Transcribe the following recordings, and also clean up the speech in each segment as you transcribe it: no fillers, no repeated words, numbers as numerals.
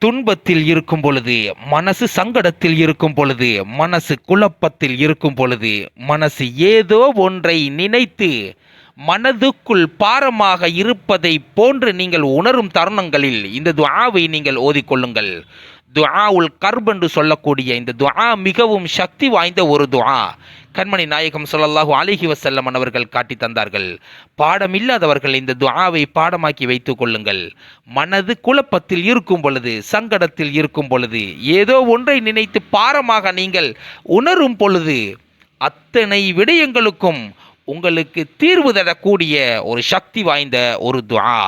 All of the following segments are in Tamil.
துன்பத்தில் இருக்கும் பொழுது, மனசு சங்கடத்தில் இருக்கும் பொழுது, மனசு குழப்பத்தில் இருக்கும் பொழுது, மனசு ஏதோ ஒன்றை நினைத்து மனதுக்குள் பாரமாக இருப்பதை போன்று நீங்கள் உணரும் தருணங்களில் இந்த துஆவை நீங்கள் ஓதிக்கொள்ளுங்கள். துஆவுல் கர்ப் என்று சொல்லக்கூடிய இந்த துஆ மிகவும் சக்தி வாய்ந்த ஒரு துஆ. கண்மணி நாயகம் ஸல்லல்லாஹு அலைஹி வஸல்லம் அவர்கள் காட்டி தந்தார்கள். பாடம் இல்லாதவர்கள் இந்த துஆவை பாடமாக்கி வைத்துக் கொள்ளுங்கள். மனது குழப்பத்தில் இருக்கும் பொழுது, சங்கடத்தில் இருக்கும் பொழுது, ஏதோ ஒன்றை நினைத்து பாரமாக நீங்கள் உணரும் பொழுது, அத்தனை விடயங்களுக்கும் உங்களுக்கு தீர்வு தரக்கூடிய ஒரு சக்தி வாய்ந்த ஒரு துஆ.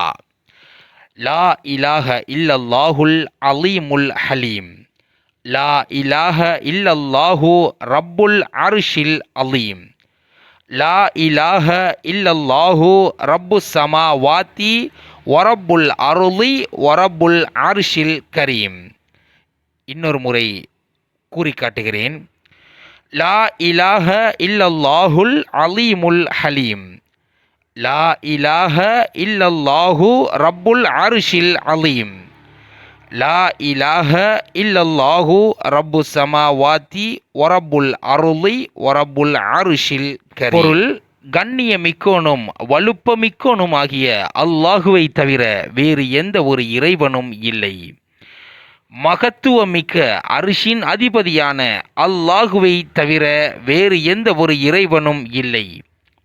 லா இலாஹ இல்லல்லாஹுல் அலீமுல் ஹலீம். லா இலாஹ இல்லல்லாஹு ரப்புல் அர்ஷில் அலீம். லா இலாஹ இல்லல்லாஹு ரப்புஸ் ஸமாவாதி வரப்புல் அர்ளி வரப்புல் அர்ஷில் கரீம். இன்னொரு முறை கூறி காட்டுகிறேன். லா இலாஹ இல்லல்லாஹுல் அலீமுல் ஹலீம். லா இலாஹ இல்லல்லாஹு ரப்புல் அர்ஷில் அலீம். லா இலாஹ இல்லல்லாஹு ரப்புஸ் ஸமாவாதி வரப்புல் அர்ளி வரப்புல் அர்ஷில் கரீம். பொருள்: கண்ணியமிக்கோனும் வலுப்பமிக்கோனும் ஆகிய அல்லாஹுவை தவிர வேறு எந்த ஒரு இறைவனும் இல்லை. மகத்துவமிக்க அர்ஷின் அதிபதியான அல்லாஹுவை தவிர வேறு எந்த ஒரு இறைவனும் இல்லை.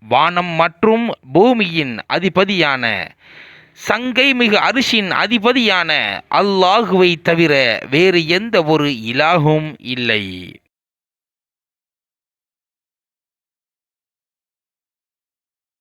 வானம் மற்றும் பூமியின் அதிபதியான, சங்கை மிகு அர்ஷின் அதிபதியான அல்லாஹுவை தவிர வேறு எந்த ஒரு இலாஹும் இல்லை.